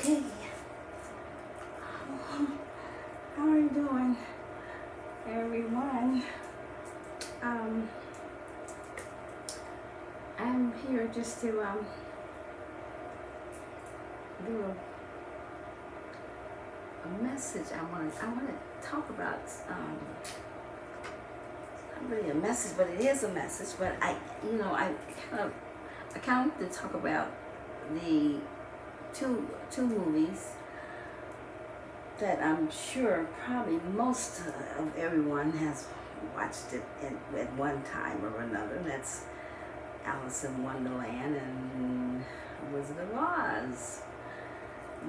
Okay. How are you doing, everyone? I'm here just to do a message. I want to talk about not really a message, but it is a message. But I kind of want to talk about the two movies that I'm sure probably most of everyone has watched it at one time or another. And that's Alice in Wonderland and Wizard of Oz.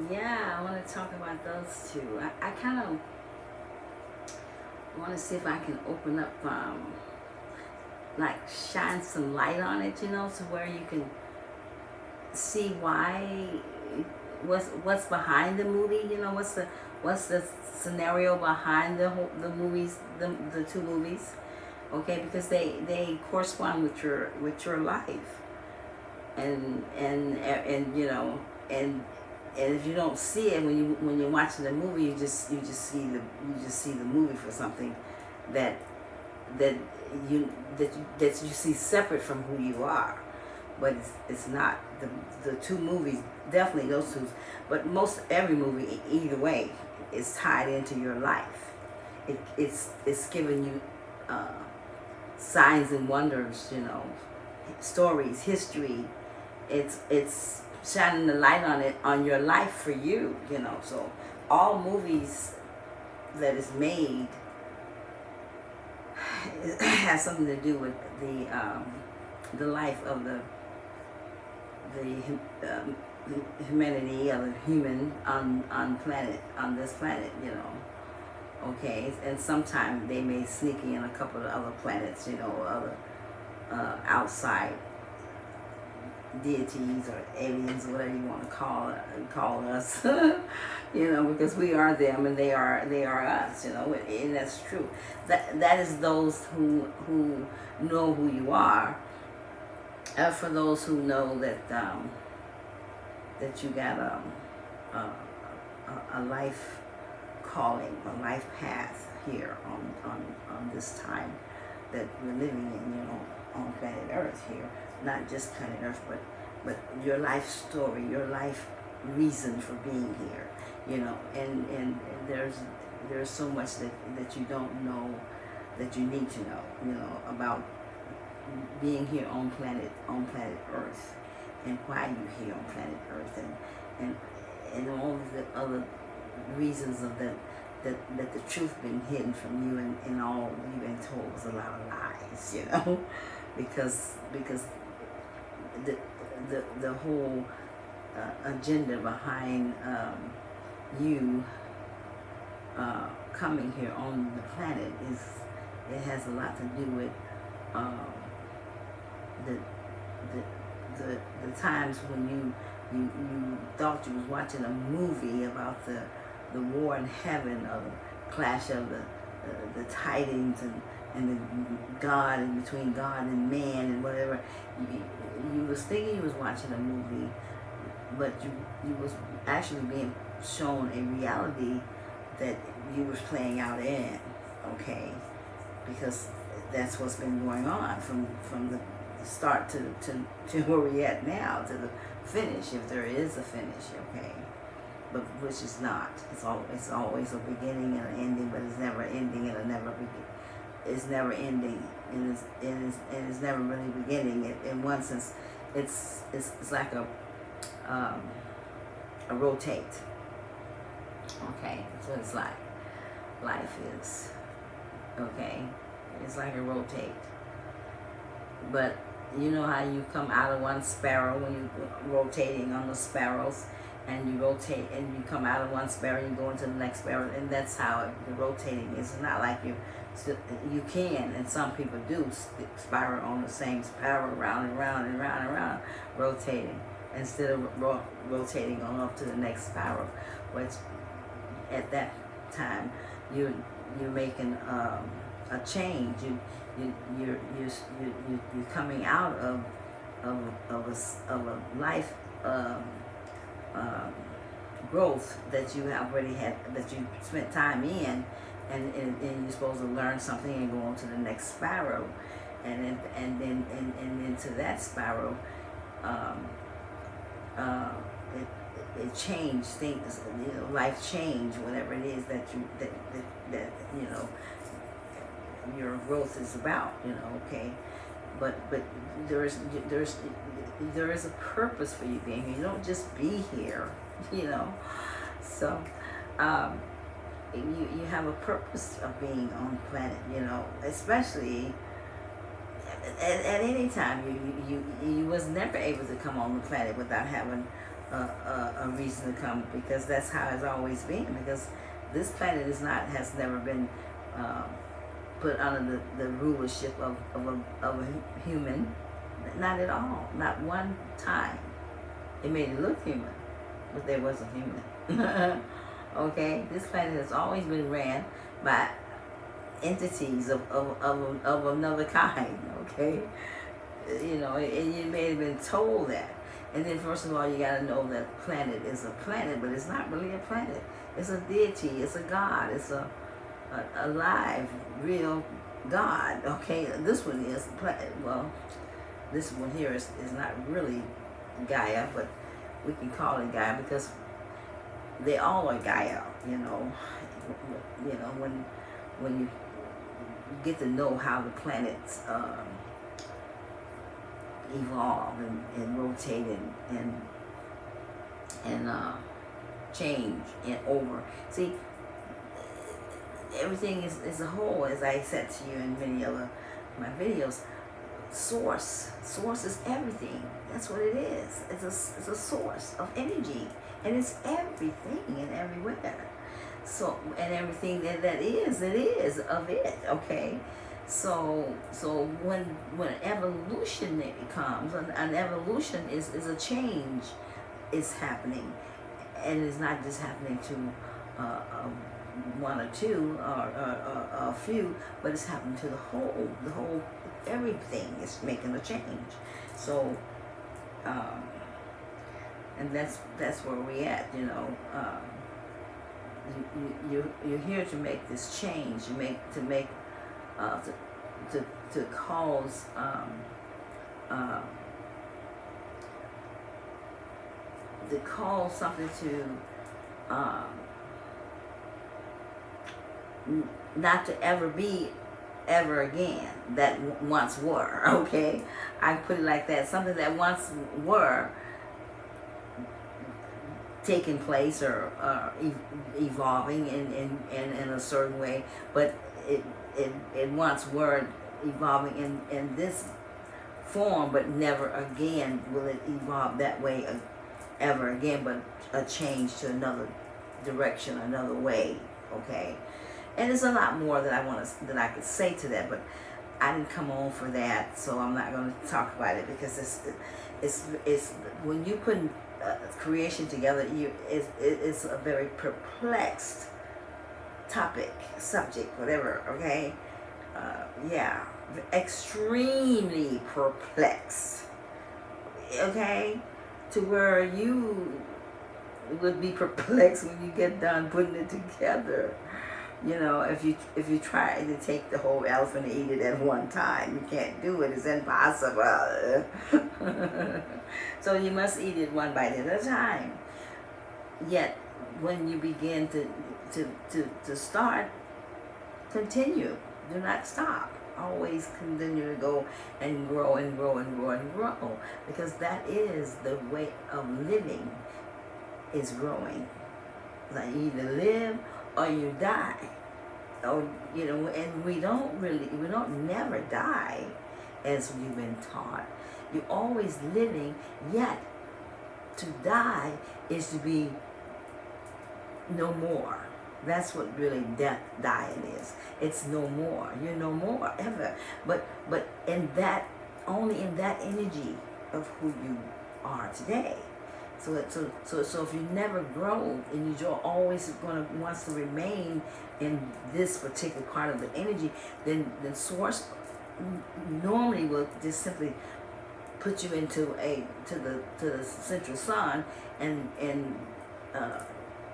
Yeah, I want to talk about those two. I kind of want to see if I can open up, like shine some light on it, so where you can see why, what's behind the movie, what's the scenario behind the movies, the two movies, okay, because they correspond with your life, and if you don't see it when you're watching the movie, you just see the movie for something that you see separate from who you are. But it's not. The two movies, definitely those two, but most every movie, either way, is tied into your life. It's giving you signs and wonders, stories, history. It's shining the light on it, on your life for you, So all movies that is made has something to do with the life of the humanity, of the human on this planet, Okay, and sometimes they may sneak in a couple of other planets, other outside deities or aliens, or whatever you want to call us, because we are them and they are us, and that's true. That is those who know who you are. For those who know that that you got a life calling, a life path here on this time that we're living in, on planet Earth here. Not just planet Earth, but your life story, your life reason for being here, and there's so much that you don't know that you need to know, about being here on planet Earth, and why you're here on planet Earth, and all of the other reasons of that the truth been hidden from you, and all you've been told was a lot of lies, because the whole agenda behind you coming here on the planet it has a lot to do with the times when you thought you was watching a movie about the war in heaven, or the clash of the tidings and the God, and between God and man, and whatever. You was thinking you was watching a movie, but you was actually being shown a reality that you was playing out in, okay? Because that's what's been going on from the start to where we're at now, to the finish, if there is a finish, okay? But which is not. It's always a beginning and an ending, but it's never ending and it's never ending, and it's never really beginning. In one sense, it's like a rotate. Okay, that's what it's like. Life is, okay. It's like a rotate. But you know how you come out of one sparrow when you're rotating on the sparrows, and you rotate and you come out of one sparrow and you go into the next sparrow, and that's how the rotating is. It's not like you can, and some people do spiral on the same sparrow, round and round and round and round, rotating, instead of rotating on up to the next sparrow. But at that time, you're making a change. You're coming out of a life growth that you have already had, that you spent time in, and you're supposed to learn something and go on to the next spiral, and into that spiral, um, uh, it changed things, life change, whatever it is that that your growth is about, okay. But there is a purpose for you being here. You don't just be here, So, um, you have a purpose of being on the planet, especially at any time. You was never able to come on the planet without having a reason to come, because that's how it's always been. Because this planet has never been put under the rulership of a human, not at all, not one time. It made it look human, but there wasn't human. Okay, this planet has always been ran by entities of another kind. Okay, and you may have been told that. And then first of all, you got to know that planet is a planet, but it's not really a planet. It's a deity. It's a god. It's a alive, real God. Okay, this one is this one here is not really Gaia, but we can call it Gaia because they all are Gaia. When you get to know how the planets evolve and rotate and change and over. See, everything is a whole, as I said to you in many of my videos. Source is everything. That's what it is. It's a source of energy, and it's everything and everywhere. So, and everything that is, it is of it. Okay. So when evolution comes, an evolution is a change is happening, and it's not just happening to one or two or a few, but it's happening to the whole, everything is making a change. So, and that's where we at, you're here to make this change. To cause something to not to ever be ever again that once were. Okay, I put it like that. Something that once were taking place or evolving in a certain way, but it once were evolving in this form, but never again will it evolve that way ever again, but a change to another direction, another way. Okay, and there's a lot more that I could say to that, but I didn't come on for that, so I'm not going to talk about it, because it's when you put creation together, it's a very perplexed topic, subject, whatever. Okay, yeah, extremely perplexed. Okay, to where you would be perplexed when you get done putting it together. If you try to take the whole elephant and eat it at one time, you can't do it. It's impossible. So you must eat it one bite at a time. Yet, when you begin to start, continue. Do not stop. Always continue to go and grow and grow and grow and grow, because that is the way of living, is growing. Like, you either live or you die. Or, and we don't never die, as you've been taught. You're always living, yet to die is to be no more. That's what really dying is. It's no more. You're no more ever. But only in that energy of who you are today. So if you never grow, and you're always wants to remain in this particular part of the energy, then source normally will just simply put you into to the central sun and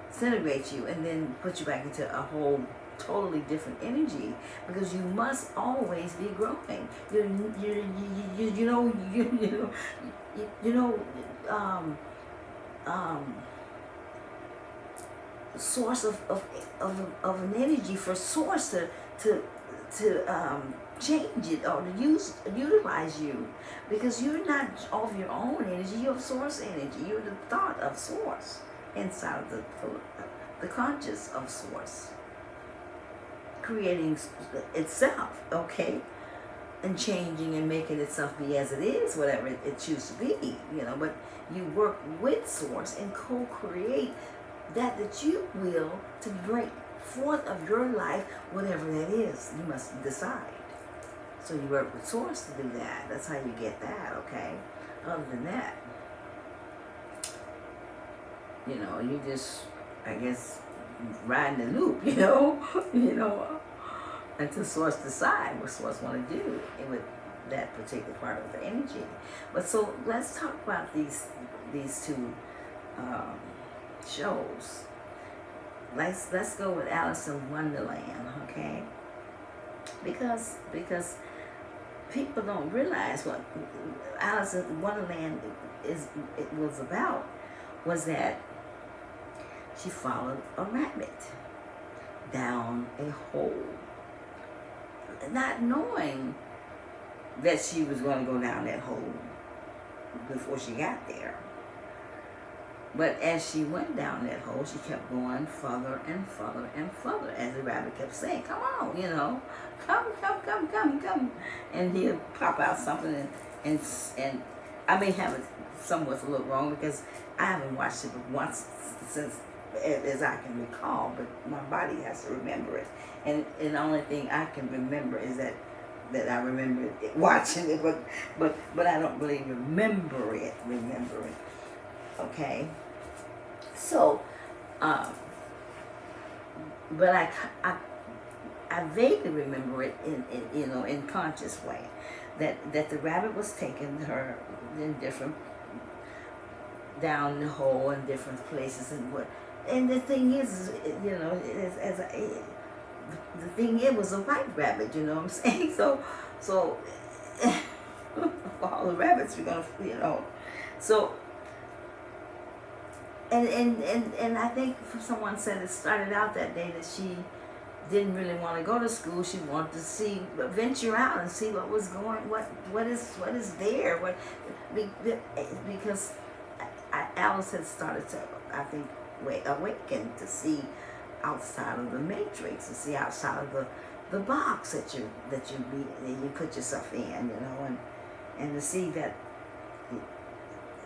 disintegrate you and then put you back into a whole totally different energy, because you must always be growing. You know you know source of an energy for source to change it or to utilize you, because you're not of your own energy, you're source energy. You're the thought of source inside of the conscious of source, creating itself, okay, and changing and making itself be as it is, whatever it chooses to be, but you work with source and co-create that you will to break forth of your life, whatever that is. You must decide. So you work with source to do that. That's how you get that, okay? Other than that, you just, I guess, riding the loop, until source decide what source want to do with that particular part of the energy. But so let's talk about these two shows. Let's go with Alice in Wonderland, okay? Because people don't realize what Alice in Wonderland was about, was that she followed a rabbit down a hole, not knowing that she was going to go down that hole before she got there. But as she went down that hole, she kept going further and further and further, as the rabbit kept saying, come on, come. And he'll pop out something, and I may have it somewhat a little wrong, because I haven't watched it but once since as I can recall, but my body has to remember it. And the only thing I can remember is that I remember watching it, but I don't really remember it. Okay, so, but I vaguely remember it in conscious way, that the rabbit was taking her in different, down the hole in different places, and the thing is, the thing is, was a white rabbit, you know what I'm saying? So for all the rabbits, we're gonna, so. And I think someone said it started out that day that she didn't really want to go to school. She wanted to venture out and see what was going, what is there, because Alice had started to, I think, awaken to see outside of the matrix, to see outside of the box that you put yourself in, and to see that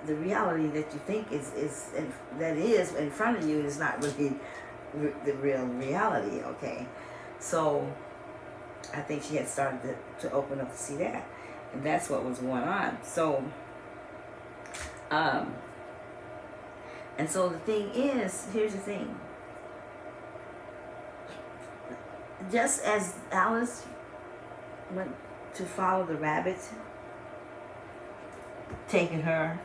the reality that you think is in front of you is not really the real reality, okay? So I think she had started to open up to see that, and that's what was going on. So and so the thing is, here's the thing, just as Alice went to follow the rabbit, taking her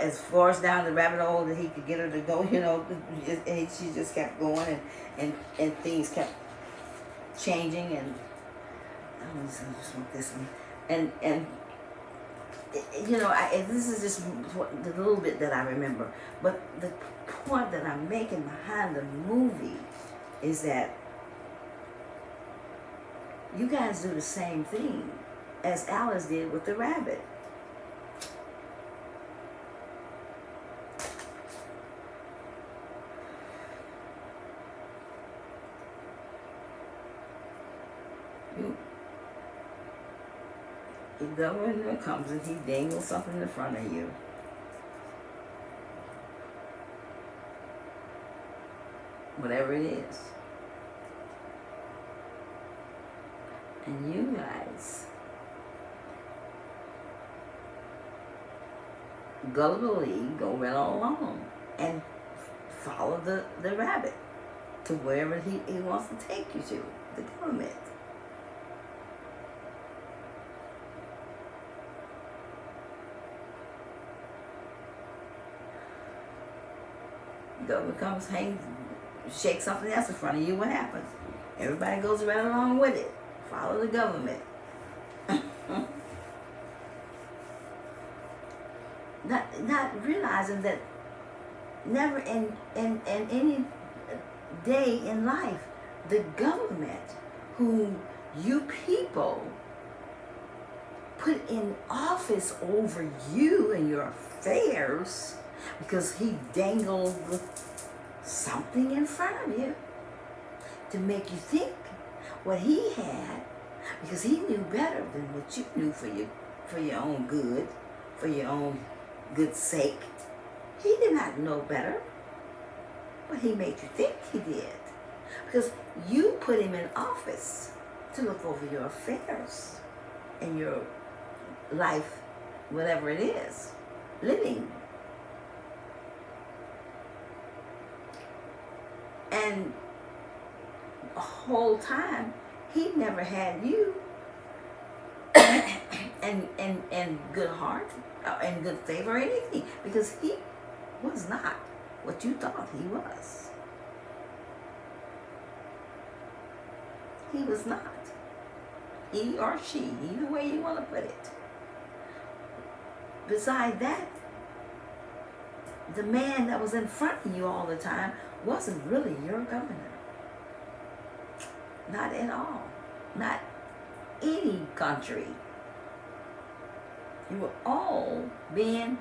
as far as down the rabbit hole that he could get her to go, and she just kept going, and things kept changing, and I just want this one, and this is just the little bit that I remember, but the point that I'm making behind the movie is that you guys do the same thing as Alice did with the rabbit. The governor comes and he dangles something in front of you. Whatever it is. And you guys gullibly go right along and follow the rabbit to wherever he wants to take you to, the government. Government comes, hangs, shakes something else in front of you, what happens? Everybody goes right along with it. Follow the government. Not realizing that never in any day in life, the government who you people put in office over you and your affairs, because he dangled something in front of you to make you think what he had, because he knew better than what you knew for your own good, for your own good sake. He did not know better, but he made you think he did, because you put him in office to look over your affairs and your life, whatever it is, living. And the whole time, he never had you and good heart and good favor or anything, because he was not what you thought he was. He was not. He or she, either way you want to put it. Besides that, the man that was in front of you all the time wasn't really your governor. Not at all. Not any country. You were all being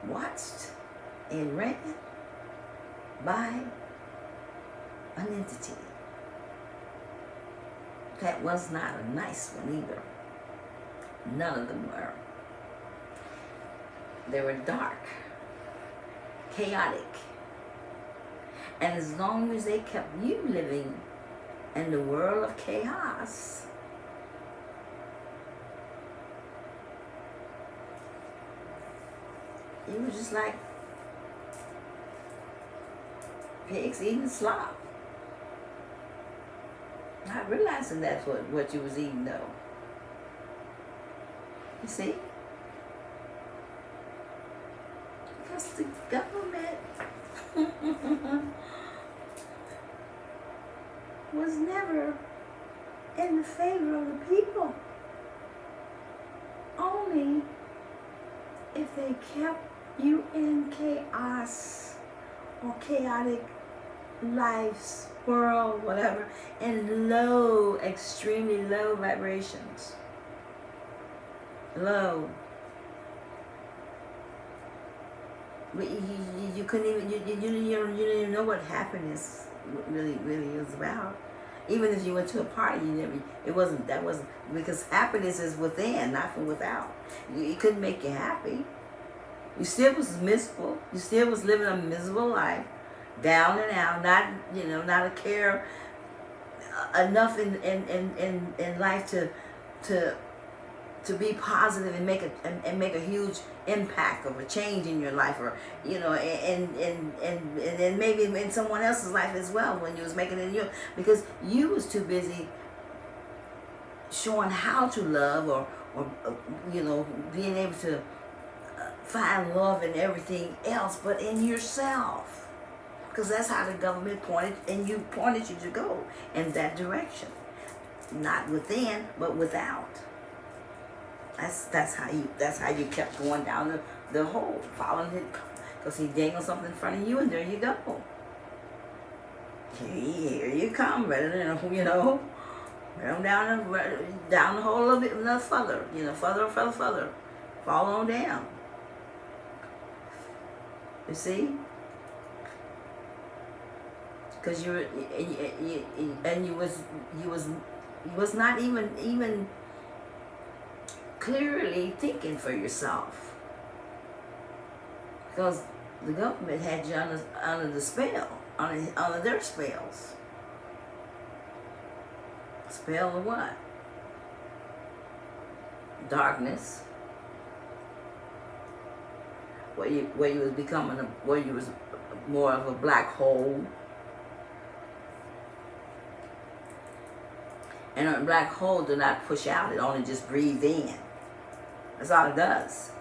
watched and ran by an entity that was not a nice one either. None of them were. They were dark, chaotic. And as long as they kept you living in the world of chaos, you were just like pigs eating slop. Not realizing that's what you was eating though. You see? Because the government was never in the favor of the people. Only if they kept you in chaos or chaotic lives, world, whatever, in low, extremely low vibrations. Low. But you couldn't even, you didn't even know what happiness really is about. Even if you went to a party, that wasn't, because happiness is within, not from without. It couldn't make you happy. You still was miserable. You still was living a miserable life, down and out, not a care enough in life to be positive and make a huge impact of a change in your life, or and maybe in someone else's life as well when you was making it in your, because you was too busy showing how to love or being able to find love in everything else but in yourself, because that's how the government pointed you to go in that direction, not within but without. That's how you kept going down the hole, following it, because he dangled something in front of you, and there you go. Here you come, rather than down the hole a little bit, another further, further, fall on down. You see, because you was not even clearly thinking for yourself, because the government had you under the spell, under their spells. Spell of what? Darkness. Where you was becoming where you was more of a black hole. And a black hole do not push out; it only just breathes in. That's all it does.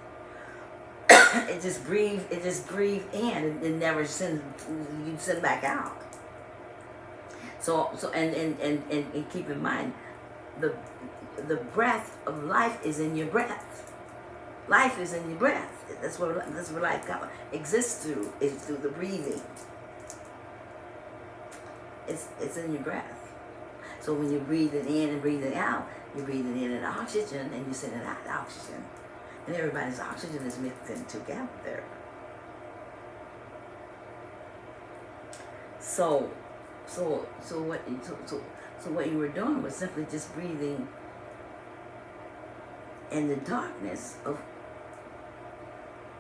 it just breathe in, and it never send you send back out. So and keep in mind, the breath of life is in your breath. Life is in your breath. That's where life exists through, is through the breathing. It's in your breath. So when you're breathing in and breathing out, you're breathing in oxygen and you're sending out oxygen. And everybody's oxygen is mixing together. So what you were doing was simply just breathing in the darkness of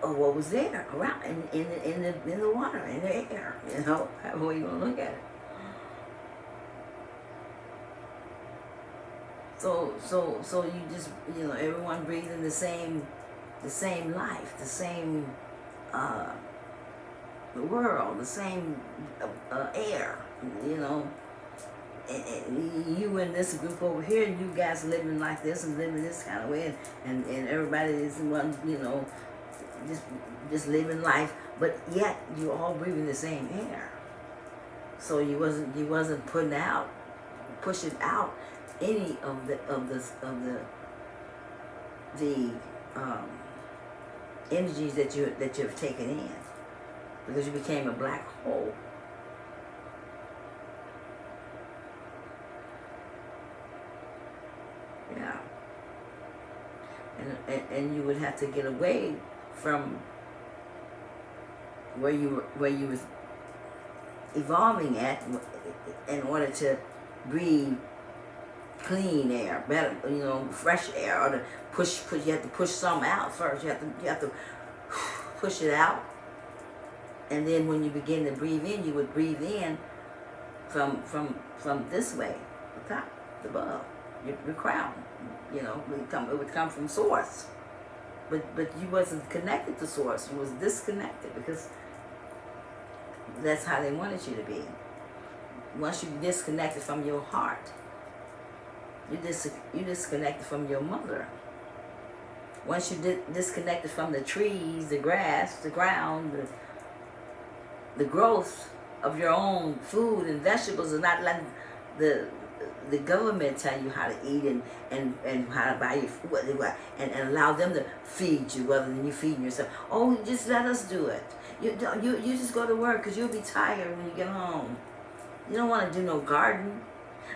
what was there around in the water, in the air, however you want to look at it. So you just, everyone breathing the same life, the same the world, the same air, And you in this group over here, you guys living like this and living this kind of way, and everybody is one, just living life, but yet you all breathing the same air. So you wasn't pushing out any of the energies that you have taken in, because you became a black hole. Yeah. And you would have to get away from where you was evolving at in order to breathe clean air, better, fresh air, or to push. You have to push some out first. You have to push it out, and then when you begin to breathe in, you would breathe in from this way, the top, the above, your crown. It would come from source, but you wasn't connected to source. You was disconnected, because that's how they wanted you to be. Once you disconnected from your heart, you disconnected from your mother. Once you disconnected from the trees, the grass, the ground, the growth of your own food and vegetables, and not letting the government tell you how to eat and how to buy your food, and allow them to feed you rather than you feeding yourself. Oh, just let us do it. You just go to work, because you'll be tired when you get home. You don't want to do no garden.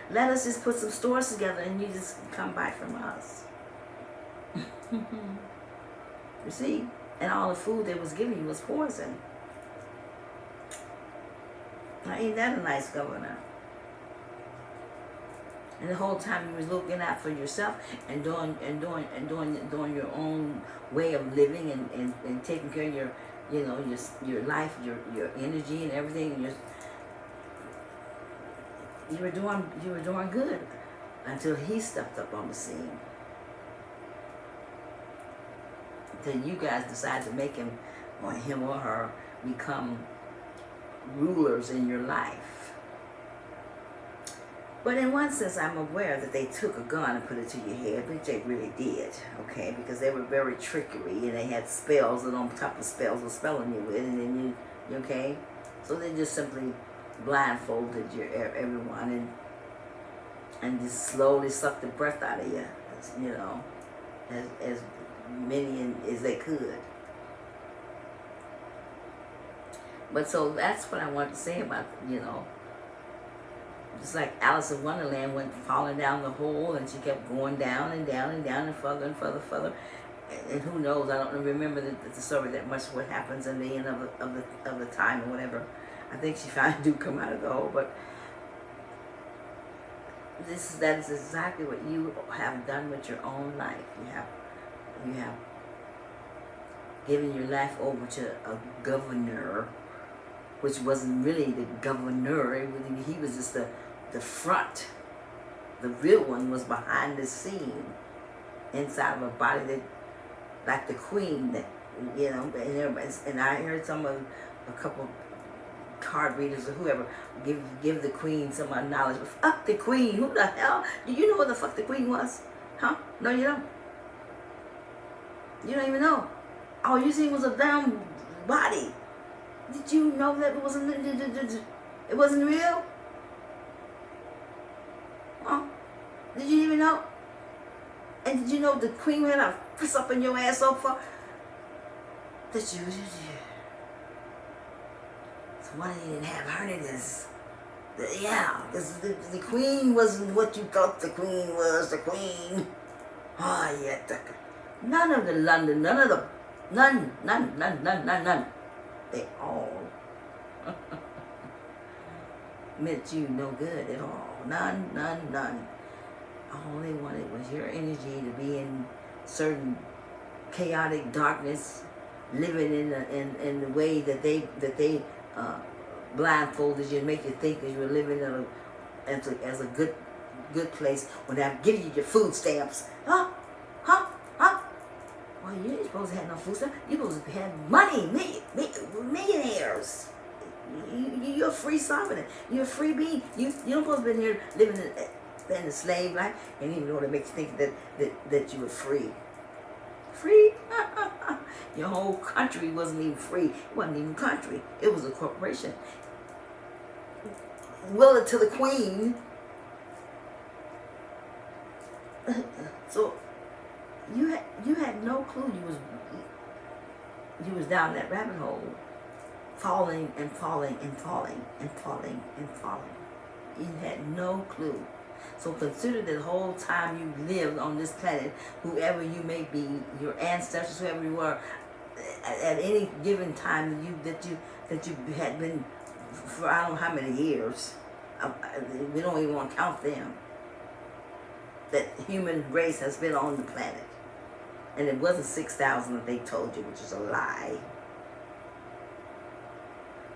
Let us just put some stores together and you just come buy from us. You see? And all the food they was giving you was poison. Now, ain't that a nice governor? And the whole time you was looking out for yourself and doing your own way of living and taking care of your life, your energy and everything. You were doing good until he stepped up on the scene. Until you guys decided to make him or her become rulers in your life. But in one sense, I'm aware that they took a gun and put it to your head, which they really did, okay? Because they were very trickery, and they had spells, and on top of spells were spelling you with, and then you okay? So they just simply blindfolded everyone and just slowly sucked the breath out of you, as many as they could. But so that's what I wanted to say about, just like Alice in Wonderland went falling down the hole, and she kept going down and down and down and further, and who knows? I don't remember the story that much. What happens in the end of the time or whatever. I think she finally do come out of the hole, but that is exactly what you have done with your own life. You have given your life over to a governor, which wasn't really the governor. He was just the front. The real one was behind the scene, inside of a body that, like the queen, that and I heard a couple card readers or whoever give the queen some knowledge. But fuck the queen. Who the hell? Do you know what the fuck the queen was? Huh? No, you don't. You don't even know. All you seen was a damn body. Did you know that it wasn't real? Huh? Did you even know? And did you know the queen had a fist up in your ass so far that you? So why you didn't have her in this? Yeah, the queen wasn't what you thought the queen was. The queen. Oh yeah, none of the London, none. They all meant you no good at all. None. All they wanted was your energy to be in certain chaotic darkness, living in the way that they blindfolded you and make you think that you were living as a good place when they give you your food stamps. Huh? Well, you ain't supposed to have no food stamps. You're supposed to have money, millionaires. You're a free sovereign. You're a free being. You don't supposed to be here living in a slave life, and even though it makes you think that you were free. Free? Your whole country wasn't even free. It wasn't even country. It was a corporation. Will it to the queen. So you had no clue you was down that rabbit hole, falling. You had no clue. So consider that the whole time you lived on this planet, whoever you may be, your ancestors, whoever you were, at any given time that you had been for I don't know how many years. We don't even want to count them. That the human race has been on the planet. And it wasn't 6,000 that they told you, which is a lie.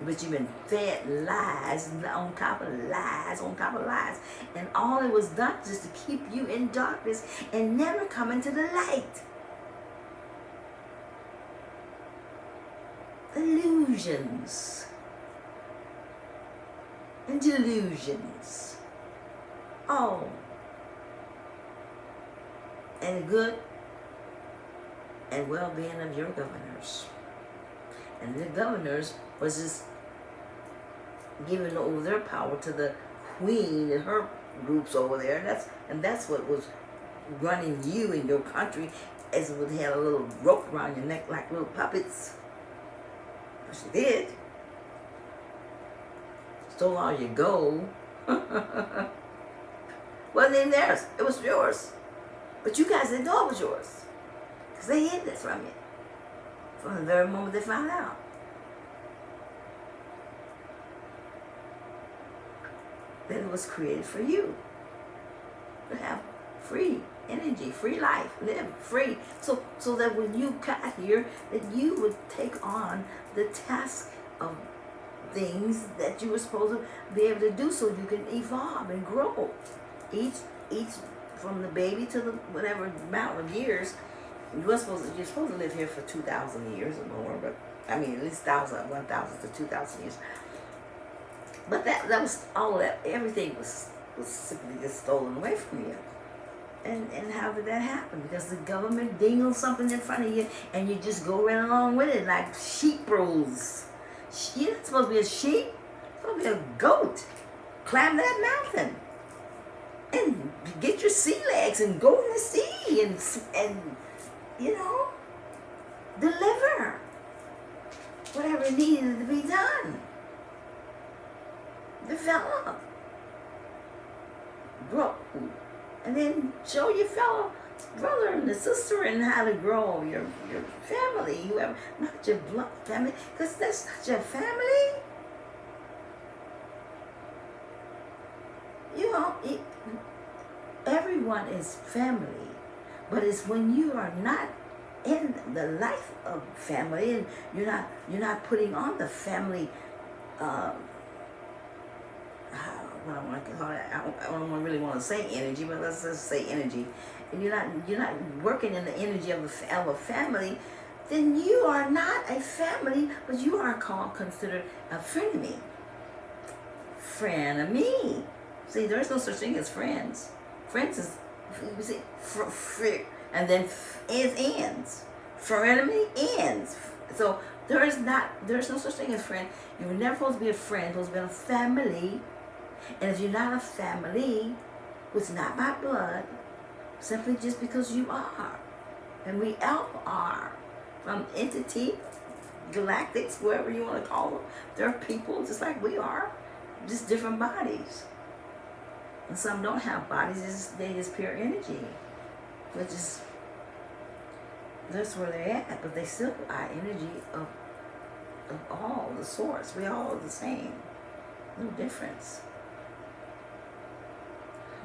But you've been fed lies on top of lies on top of lies. And all it was done just to keep you in darkness and never come into the light. Illusions. And delusions. Oh. And the good and well-being of your governors. And the governors was just giving over their power to the queen and her groups over there. And that's what was running you in your country, as if they had a little rope around your neck like little puppets. Which they did. Stole all your gold. Wasn't even theirs. It was yours. But you guys didn't know it was yours. Because they hid it from you. From the very moment they found out. That it was created for you. To have free energy, free life, live free. So that when you got here, that you would take on the task of things that you were supposed to be able to do so you can evolve and grow. Each from the baby to the whatever amount of years, you're supposed to live here for 2,000 years or more, but I mean at least 1,000 to 2,000 years. But that was all that, everything was simply just stolen away from you. And how did that happen? Because the government dingled something in front of you and you just go right along with it like sheep rules. You're not supposed to be a sheep, you're supposed to be a goat. Climb that mountain and get your sea legs and go in the sea and deliver whatever needed to be done. Develop, grow, and then show your fellow brother and the sister and how to grow your family, whoever, not your blood family, because that's not your family. Everyone is family, but it's when you are not in the life of family and you're not putting on the family. What I want to call it, I don't really want to say energy, but let's just say energy. And you're not working in the energy of a family, then you are not a family, but you are considered a frenemy. Frenemy. See, there's no such thing as friends. Friends is, you see, and then is ends. frenemy ends. So there's no such thing as friend. You're never supposed to be a friend. You're supposed to be a family. And if you're not a family, which is not by blood, simply just because you are, and we all are, from entity, galactics, whoever you want to call them, they're people just like we are, just different bodies. And some don't have bodies; they just pure energy, which is that's where they're at. But they still are energy of all the source. We all are the same, no difference.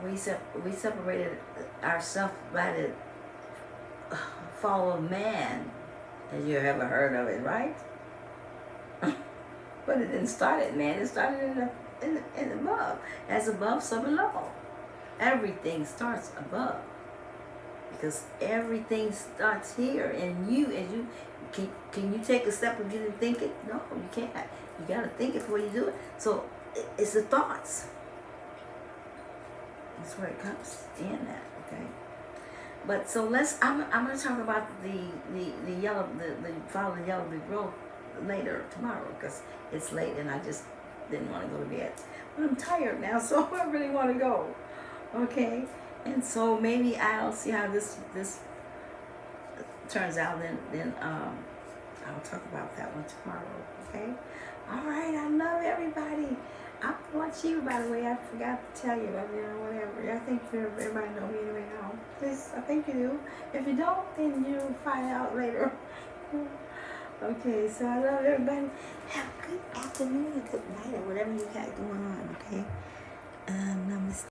We separated ourselves by the fall of man. Have you ever heard of it, right? But it didn't start at man. It started in above. As above, so below. Everything starts above, because everything starts here in you. As you can you take a step if you didn't think it? No, you can't. You gotta think it before you do it. So it's the thoughts. That's where it comes in at, okay? But so I'm gonna talk about the yellow the follow the yellow brick road later tomorrow, because it's late and I just didn't want to go to bed. But I'm tired now, so I really want to go. Okay? And so maybe I'll see how this turns out, then I'll talk about that one tomorrow, okay? All right, I love everybody. I'm Lord Shiva, by the way. I forgot to tell you, whatever. I think everybody know me anyway now. Please, I think you do. If you don't, then you'll find out later. Okay, so I love everybody. Have a good afternoon, a good night, or whatever you got going on, okay?